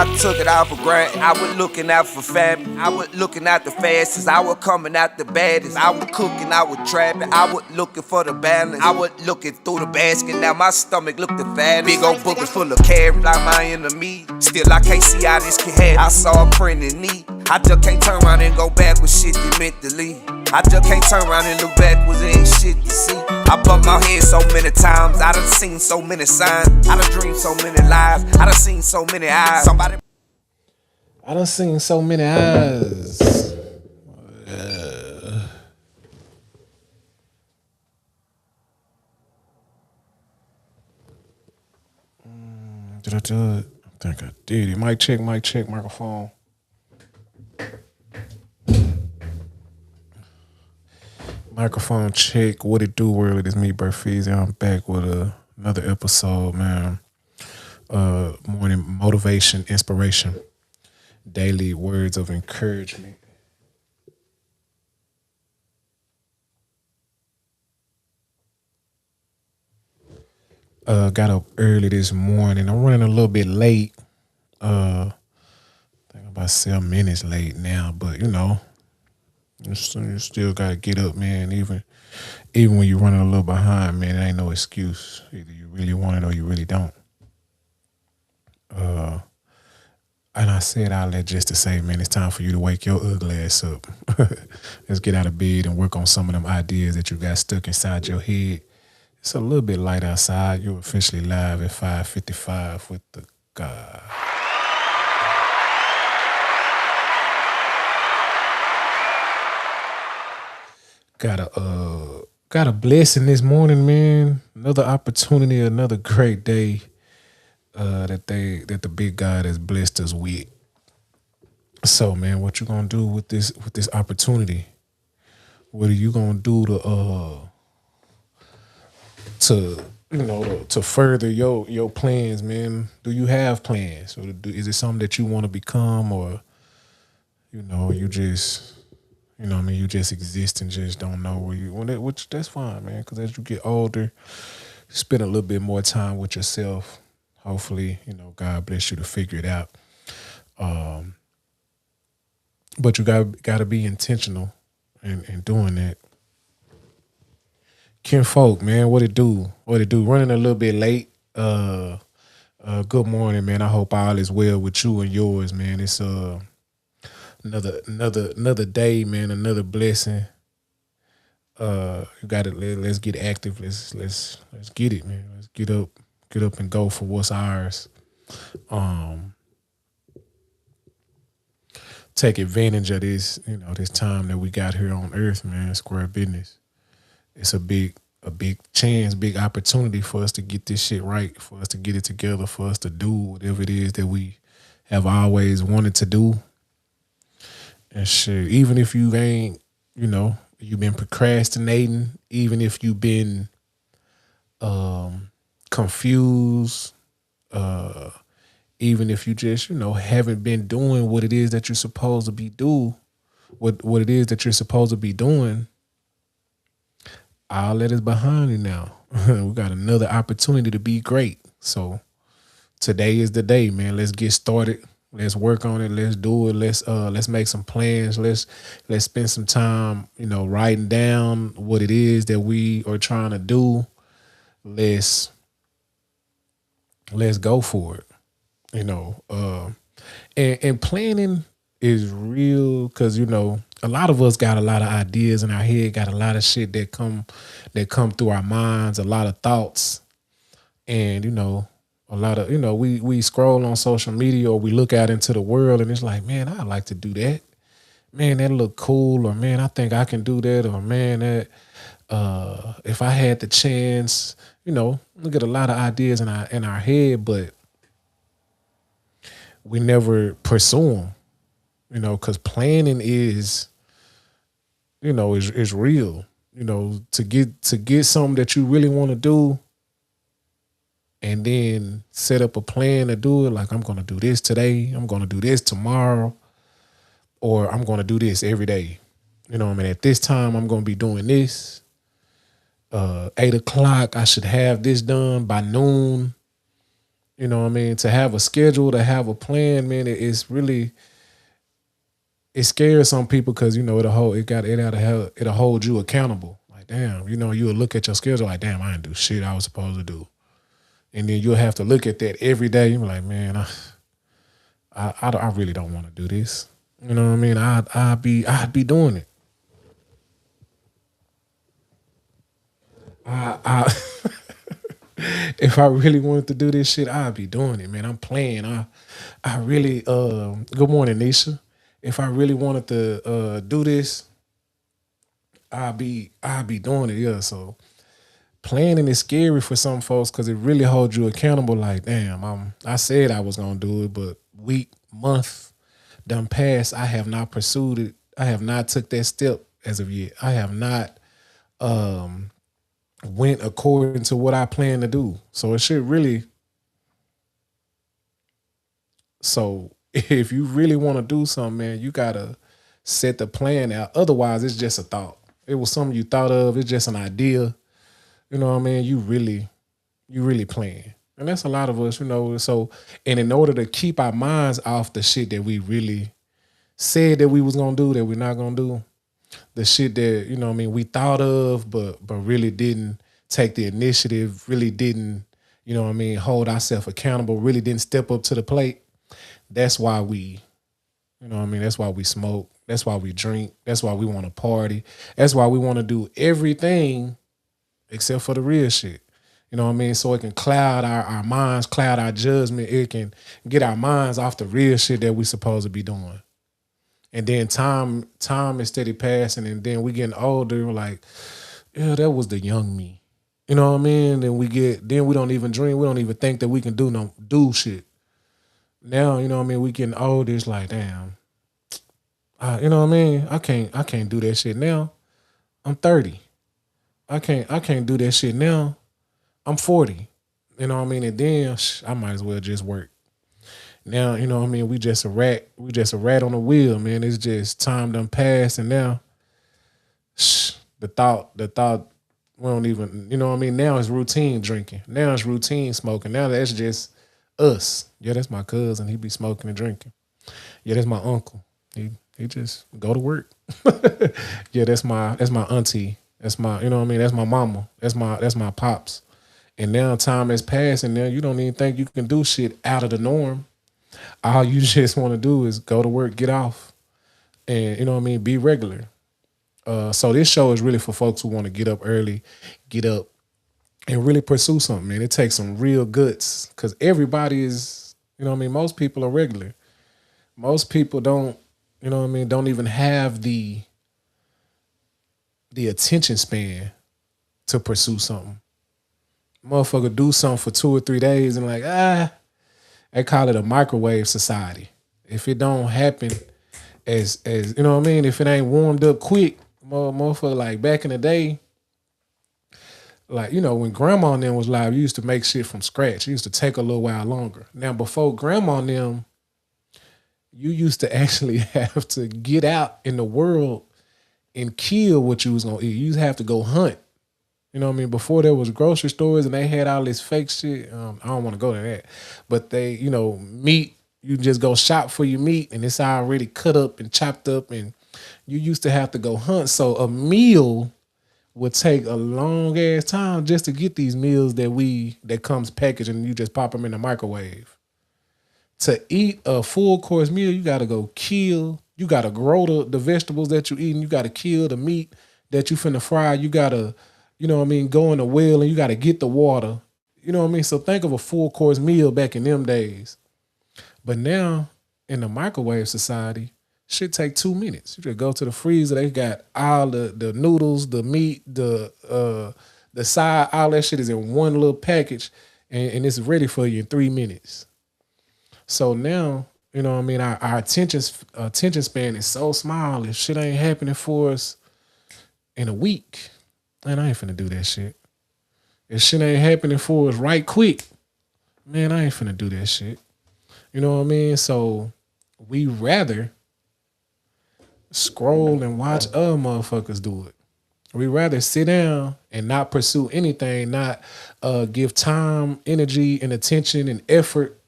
I took it out for granted. I was looking out for family. I was looking out the fastest. I was coming out the baddest. I was cooking, I was trapping. I was looking for the balance. I was looking through the basket. Now my stomach looked the fattest. Big old bookers full of carrots like my enemy. Still I can't see how this can happen. I saw a print in need. I just can't turn around and go back with shit that meant to leave. I just can't turn around and look backwards, there ain't shit to see. I bumped my head so many times, I done seen so many signs. I done dreamed so many lives, I done seen so many eyes. I done seen so many eyes. Did I do it? I think I did it. Mic check, microphone. Microphone check. What it do, world? It is me, BearFeezie. I'm back with another episode, man. Morning motivation, inspiration, daily words of encouragement. Got up early this morning. I'm running a little bit late. I think about 7 minutes late now, but you know, you still gotta get up, man. Even when you're running a little behind, man, it ain't no excuse. Either you really want it or you really don't. And I said all that just to say, man, it's time for you to wake your ugly ass up. Let's get out of bed and work on some of them ideas that you got stuck inside your head. It's a little bit light outside. You're officially live at 5:55 with the God. Got a blessing this morning, man. Another opportunity, another great day that the big God has blessed us with. So, man, what you gonna do with this opportunity? What are you gonna do to further your plans, man? Do you have plans, or is it something that you want to become, or you just you just exist and just don't know where you want it? Which that's fine, man. Because as you get older, you spend a little bit more time with yourself. Hopefully, God bless you to figure it out. But you got to be intentional in doing that. Ken Folk, man, what it do? Running a little bit late. Good morning, man. I hope all is well with you and yours, man. It's another day, man. Another blessing. You got it. Let's get active. Let's get it, man. Let's get up and go for what's ours. Take advantage of this, this time that we got here on earth, man. Square business. It's a big chance, big opportunity for us to get this shit right, for us to get it together, for us to do whatever it is that we have always wanted to do. And shit, even if you ain't, you've been procrastinating, even if you've been confused, even if you just, haven't been doing what it is that you're supposed to be doing, what it is that you're supposed to be doing, all that is behind you now. We got another opportunity to be great. So today is the day, man. Let's get started. Let's work on it. Let's do it. Let's make some plans. Let's spend some time, writing down what it is that we are trying to do. Let's go for it. And planning is real because a lot of us got a lot of ideas in our head, got a lot of shit that come through our minds, a lot of thoughts, and a lot of we scroll on social media or we look out into the world and it's like, man, I'd like to do that. Man, that look cool, or man, I think I can do that, or man, that if I had the chance, look at a lot of ideas in our head, but we never pursue them, because planning is real. To get something that you really want to do, and then set up a plan to do it. Like, I'm going to do this today. I'm going to do this tomorrow, or I'm going to do this every day. At this time, I'm going to be doing this. 8 o'clock, I should have this done by noon. You know what I mean? To have a schedule, to have a plan, man, it's really it scares some people because you know it'll hold you accountable. Like damn, you know you'll look at your schedule like damn, I didn't do shit I was supposed to do, and then you'll have to look at that every day. You're like, man, I really don't want to do this. You know what I mean? I'd be doing it. I if I really wanted to do this shit, I'd be doing it, man. I'm playing. I really good morning, Nisha. If I really wanted to do this, I'd be doing it, yeah. So planning is scary for some folks because it really holds you accountable. Like, damn, I said I was gonna do it, but week, month done passed. I have not pursued it. I have not took that step as of yet. I have not went according to what I plan to do. So it should really. So if you really want to do something, man, you gotta set the plan out. Otherwise, it's just a thought. It was something you thought of. It's just an idea. You know what I mean? You really playing. And that's a lot of us, you know. So, and in order to keep our minds off the shit that we really said that we was gonna do, that we're not gonna do, the shit that, you know what I mean, we thought of, but really didn't take the initiative, really didn't, you know what I mean, hold ourselves accountable, really didn't step up to the plate. That's why we, you know what I mean, that's why we smoke. That's why we drink. That's why we want to party. That's why we want to do everything except for the real shit. You know what I mean? So it can cloud our minds, cloud our judgment. It can get our minds off the real shit that we supposed to be doing. And then time is steady passing, and then we getting older. We're like, yeah, that was the young me. You know what I mean? Then we don't even dream. We don't even think that we can do shit. Now, you know what I mean? We getting older. It's like, damn, you know what I mean? I can't do that shit now. I'm 30. I can't do that shit now. I'm 40. You know what I mean? And then I might as well just work. Now, you know what I mean? We just a rat. We just a rat on the wheel, man. It's just time done passed, and now the thought we don't even, you know what I mean? Now it's routine drinking. Now it's routine smoking. Now that's just us. Yeah, that's my cousin. He be smoking and drinking. Yeah, that's my uncle. He just go to work. Yeah, that's my auntie. That's my, you know what I mean? That's my mama. That's my pops. And now time has passed, and now you don't even think you can do shit out of the norm. All you just want to do is go to work, get off, and you know what I mean, be regular. So this show is really for folks who want to get up early, get up and really pursue something, man. It takes some real guts because everybody is, you know what I mean, most people are regular. Most people don't, you know what I mean, don't even have the attention span to pursue something. Motherfucker do something for 2 or 3 days and like, they call it a microwave society. If it don't happen as you know what I mean, if it ain't warmed up quick, motherfucker, like back in the day, like, you know, when grandma and them was live, you used to make shit from scratch. It used to take a little while longer. Now, before grandma and them, you used to actually have to get out in the world and kill what you was gonna eat. You used to have to go hunt. You know what I mean? Before there was grocery stores and they had all this fake shit. I don't want to go to that. But they, you know, meat, you just go shop for your meat and it's already cut up and chopped up, and you used to have to go hunt. So a meal would take a long ass time just to get these meals that comes packaged and you just pop them in the microwave. To eat a full course meal, you gotta go kill. You gotta grow the vegetables that you eating. You gotta kill the meat that you finna fry. You gotta, you know what I mean, go in the well and you gotta get the water. You know what I mean? So think of a full course meal back in them days. But now in the microwave society, shit take 2 minutes. You just go to the freezer. They got all the noodles, the meat, the side, all that shit is in one little package, and it's ready for you in 3 minutes. So now, you know what I mean, our attention span is so small. If shit ain't happening for us in a week, man, I ain't finna do that shit. If shit ain't happening for us right quick, man, I ain't finna do that shit. You know what I mean? So we rather scroll and watch other motherfuckers do it. We rather sit down and not pursue anything, not give time, energy, and attention and effort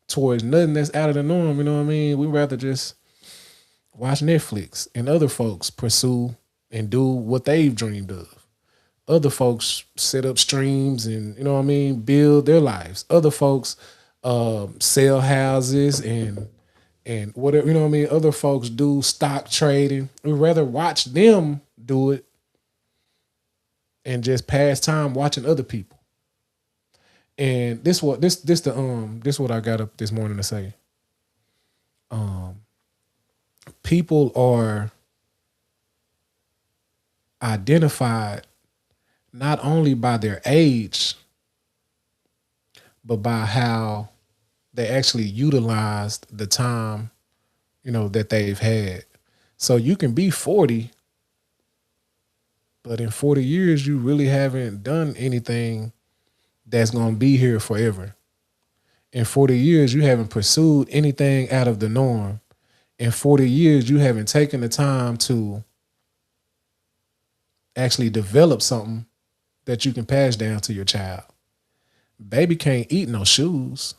towards nothing that's out of the norm. You know what I mean? We rather just watch Netflix and other folks pursue and do what they've dreamed of. Other folks set up streams and you know what I mean, build their lives. Other folks sell houses and whatever, you know what I mean. Other folks do stock trading. We'd rather watch them do it and just pass time watching other people. And this what I got up this morning to say. People are identified not only by their age, but by how they actually utilized the time, that they've had. So you can be 40, but in 40 years, you really haven't done anything that's going to be here forever. In 40 years, you haven't pursued anything out of the norm. In 40 years, you haven't taken the time to actually develop something that you can pass down to your child. Baby can't eat no shoes.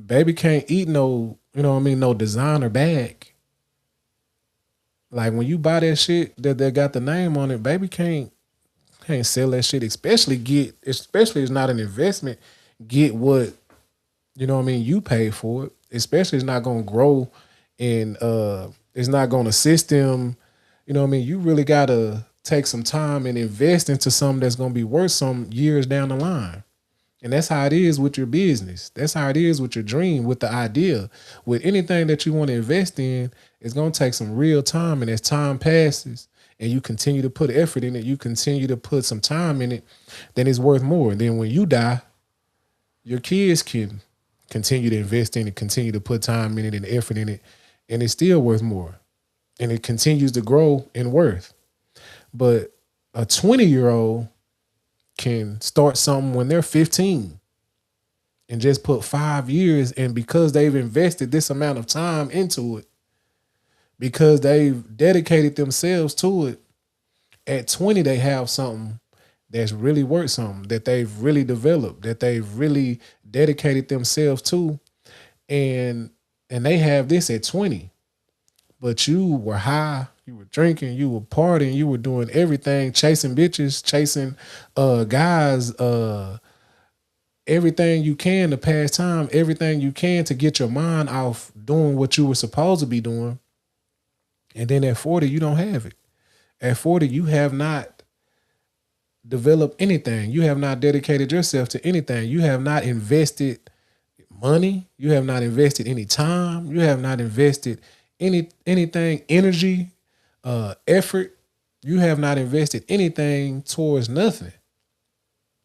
Baby can't eat no, no designer bag. Like when you buy that shit that got the name on it, baby can't sell that shit, especially it's not an investment, get what, you pay for it. Especially it's not gonna grow and it's not gonna assist them. You really gotta take some time and invest into something that's gonna be worth some years down the line. And that's how it is with your business. That's how it is with your dream, with the idea. With anything that you want to invest in, it's going to take some real time. And as time passes and you continue to put effort in it, you continue to put some time in it, then it's worth more. And then when you die, your kids can continue to invest in it, continue to put time in it and effort in it, and it's still worth more. And it continues to grow in worth. But a 20-year-old can start something when they're 15 and just put 5 years, and because they've invested this amount of time into it, because they've dedicated themselves to it, at 20 they have something that's really worth something, that they've really developed, that they've really dedicated themselves to, and they have this at 20. But you were high, you were drinking, you were partying, you were doing everything, chasing bitches, chasing guys, everything you can to pass time, everything you can to get your mind off doing what you were supposed to be doing. And then at 40, you don't have it. At 40, you have not developed anything. You have not dedicated yourself to anything. You have not invested money. You have not invested any time. You have not invested anything, energy, effort. You have not invested anything towards nothing.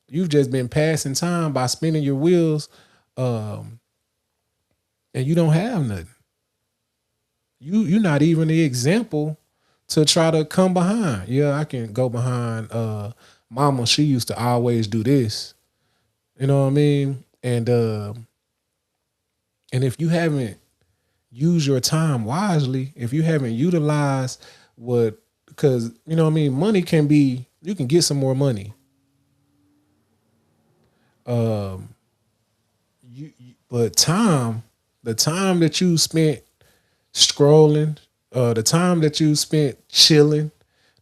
You've just been passing time by spinning your wheels, and you don't have nothing. You're not even the example to try to come behind. Yeah, I can go behind mama. She used to always do this. You know what I mean? And if you haven't used your time wisely, if you haven't utilized because you know what I mean, money can be, you can get some more money. But time, the time that you spent scrolling, the time that you spent chilling,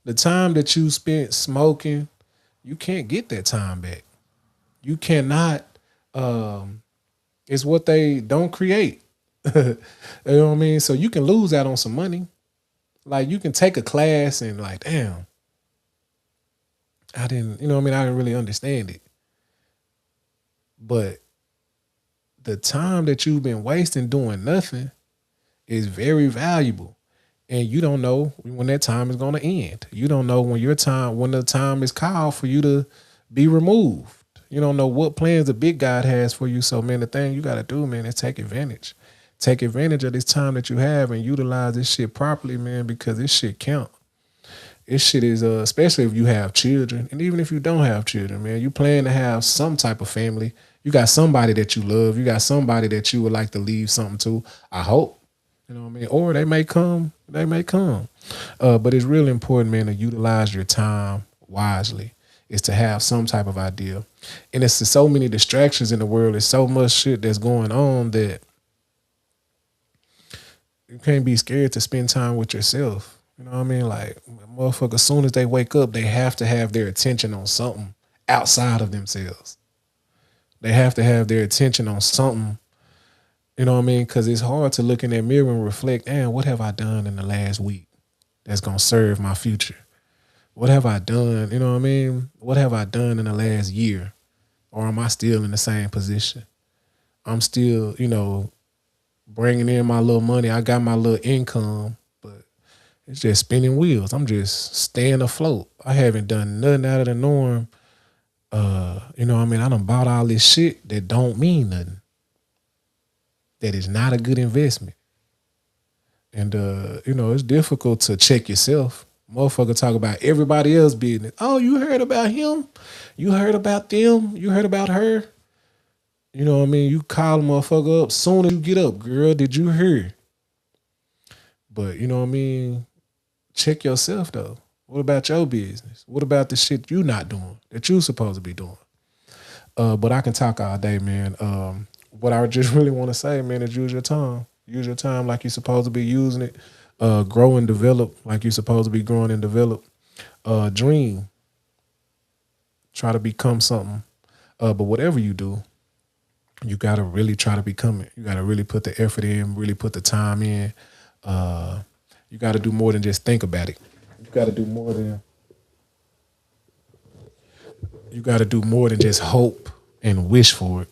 the time that you spent smoking, you can't get that time back. You cannot. It's what they don't create. You know what I mean? So you can lose out on some money. Like you can take a class and like, damn, I didn't, you know what I mean? I didn't really understand it. But the time that you've been wasting doing nothing is very valuable. And you don't know when that time is going to end. You don't know when the time is called for you to be removed. You don't know what plans the big God has for you. So, man, the thing you got to do, man, is take advantage. Take advantage of this time that you have and utilize this shit properly, man, because this shit count. This shit is, especially if you have children, and even if you don't have children, man, you plan to have some type of family. You got somebody that you love. You got somebody that you would like to leave something to. I hope, you know what I mean? Or they may come. But it's really important, man, to utilize your time wisely. Is to have some type of idea. And it's so many distractions in the world. There's so much shit that's going on that you can't be scared to spend time with yourself. You know what I mean? Like, motherfucker, as soon as they wake up, they have to have their attention on something outside of themselves. They have to have their attention on something, you know what I mean? Because it's hard to look in that mirror and reflect, damn, what have I done in the last week that's going to serve my future? What have I done? You know what I mean? What have I done in the last year? Or am I still in the same position? I'm still, bringing in my little money. I got my little income, but it's just spinning wheels. I'm just staying afloat. I haven't done nothing out of the norm. You know what I mean? I done bought all this shit that don't mean nothing. That is not a good investment. And, it's difficult to check yourself. Motherfucker talk about everybody else's business. Oh, you heard about him? You heard about them? You heard about her? You know what I mean? You call a motherfucker up soon as you get up. Girl, did you hear? But, you know what I mean? Check yourself, though. What about your business? What about the shit you not doing that you supposed to be doing? But I can talk all day, man. What I just really want to say, man, is use your time. Use your time like you're supposed to be using it. Grow and develop like you're supposed to be growing and develop. Dream. Try to become something. But whatever you do, you got to really try to become it. You got to really put the effort in, really put the time in. You got to do more than just think about it. You got to do more than just hope and wish for it.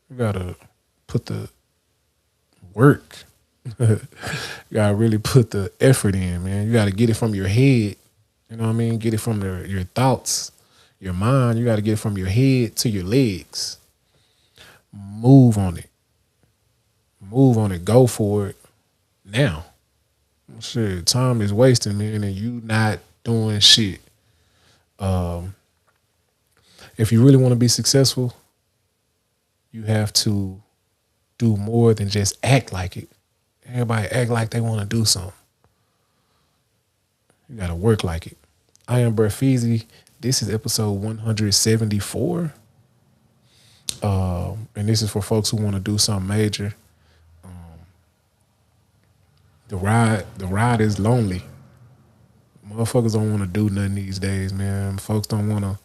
You got to put the work. You got to really put the effort in, man. You got to get it from your head. You know what I mean? Get it from your thoughts, your mind. You got to get it from your head to your legs. Move on it. Move on it. Go for it now. Shit, time is wasting, man, and you not doing shit. If you really want to be successful, you have to do more than just act like it. Everybody act like they want to do something. You got to work like it. I am BearFeezie. This is episode 174. And this is for folks who want to do something major. The ride is lonely. Motherfuckers don't want to do nothing these days, man. Folks don't want to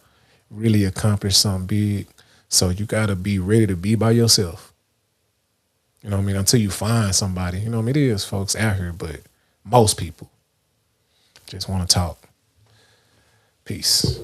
really accomplish something big. So you got to be ready to be by yourself. You know what I mean? Until you find somebody. You know what I mean? It is folks out here, but most people just want to talk. Peace.